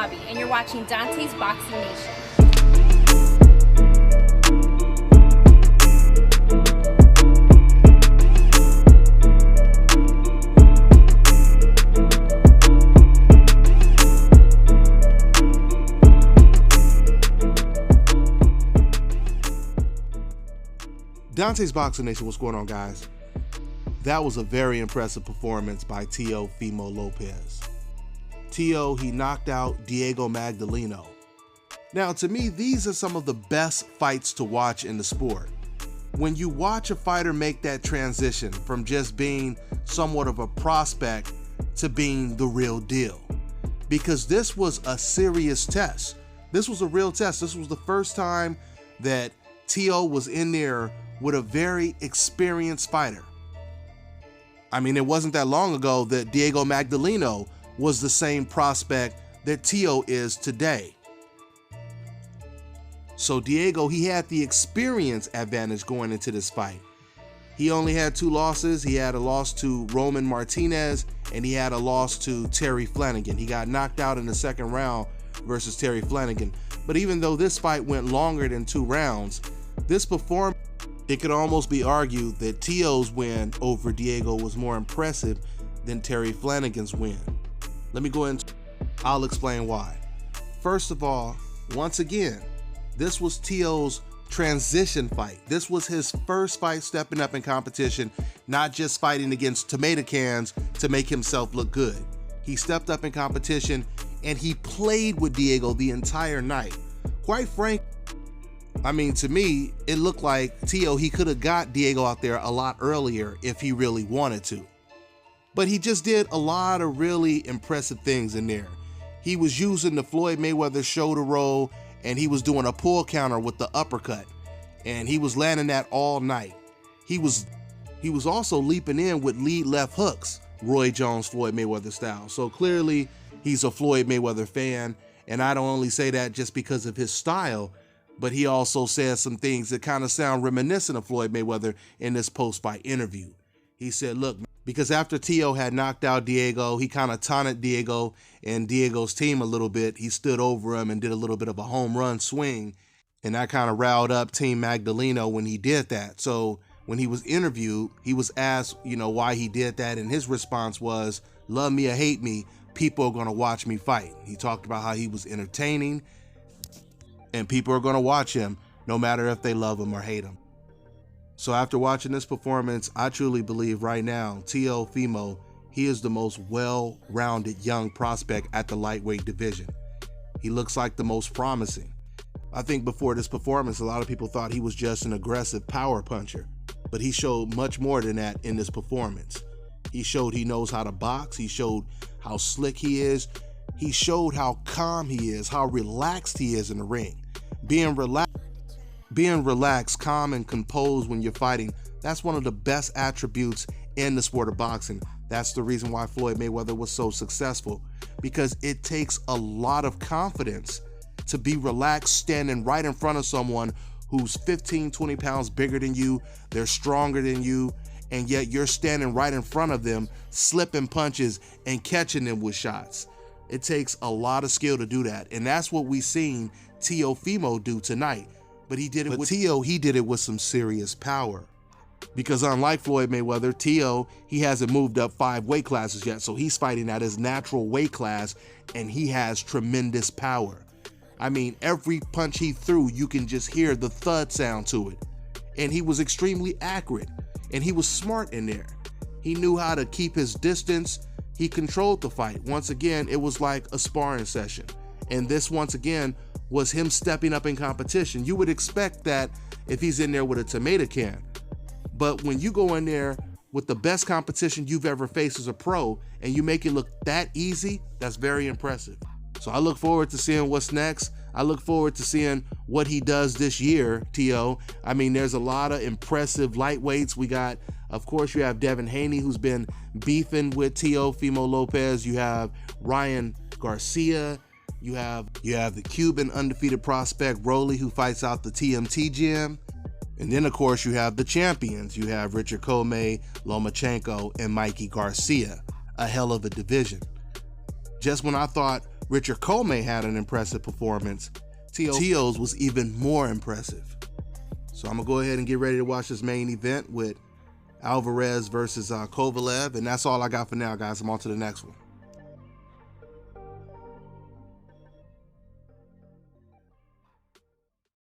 Bobby, and you're watching Dante's Boxing Nation. Dante's Boxing Nation, what's going on, guys? That was a very impressive performance by Teofimo Lopez. Teo, he knocked out Diego Magdaleno. Now, to me, these are some of the best fights to watch in the sport. When you watch a fighter make that transition from just being somewhat of a prospect to being the real deal. Because this was a serious test. This was a real test. This was the first time that Teo was in there with a very experienced fighter. I mean, it wasn't that long ago that Diego Magdaleno was the same prospect that Teo is today. So Diego, he had the experience advantage going into this fight. He only had 2 losses. He had a loss to Roman Martinez, and he had a loss to Terry Flanagan. He got knocked out in the second round versus Terry Flanagan. But even though this fight went longer than 2 rounds, this performance, it could almost be argued that Teo's win over Diego was more impressive than Terry Flanagan's win. Let me go ahead and I'll explain why. First of all, once again, this was Teo's transition fight. This was his first fight stepping up in competition, not just fighting against tomato cans to make himself look good. He stepped up in competition and he played with Diego the entire night. Quite frankly, I mean, to me, it looked like Teo, he could have got Diego out there a lot earlier if he really wanted to. But he just did a lot of really impressive things in there. He was using the Floyd Mayweather shoulder roll, and he was doing a pull counter with the uppercut, and he was landing that all night. He was also leaping in with lead left hooks, Roy Jones, Floyd Mayweather style. So clearly, he's a Floyd Mayweather fan, and I don't only say that just because of his style, but he also said some things that kind of sound reminiscent of Floyd Mayweather in this post-fight interview. He said, look, because after Teo had knocked out Diego, he kind of taunted Diego and Diego's team a little bit. He stood over him and did a little bit of a home run swing, and that kind of riled up Team Magdaleno when he did that. So when he was interviewed, he was asked, why he did that, and his response was, love me or hate me, people are going to watch me fight. He talked about how he was entertaining, and people are going to watch him no matter if they love him or hate him. So after watching this performance, I truly believe right now, Teofimo, he is the most well-rounded young prospect at the lightweight division. He looks like the most promising. I think before this performance, a lot of people thought he was just an aggressive power puncher, but he showed much more than that in this performance. He showed he knows how to box. He showed how slick he is. He showed how calm he is, how relaxed he is in the ring. Being relaxed, calm, and composed when you're fighting, that's one of the best attributes in the sport of boxing. That's the reason why Floyd Mayweather was so successful, because it takes a lot of confidence to be relaxed standing right in front of someone who's 15, 20 pounds bigger than you, they're stronger than you, and yet you're standing right in front of them, slipping punches and catching them with shots. It takes a lot of skill to do that, and that's what we seen Teofimo do tonight. But he did it with some serious power. Because unlike Floyd Mayweather, Teo, he hasn't moved up 5 weight classes yet, so he's fighting at his natural weight class, and he has tremendous power. I mean, every punch he threw, you can just hear the thud sound to it. And he was extremely accurate, and he was smart in there. He knew how to keep his distance. He controlled the fight. Once again, it was like a sparring session. And this, once again, was him stepping up in competition. You would expect that if he's in there with a tomato can. But when you go in there with the best competition you've ever faced as a pro and you make it look that easy, that's very impressive. So I look forward to seeing what's next. I look forward to seeing what he does this year, Teo. I mean, there's a lot of impressive lightweights. We got, of course, you have Devin Haney, who's been beefing with Teofimo Lopez. You have Ryan Garcia. You have the Cuban undefeated prospect Rolly, who fights out the TMT gym. And then, of course, you have the champions. You have Richard Comey, Lomachenko, and Mikey Garcia. A hell of a division. Just when I thought Richard Comey had an impressive performance, Teo's was even more impressive. So I'm gonna go ahead and get ready to watch this main event with Alvarez versus Kovalev, and that's all I got for now, guys. I'm on to the next one.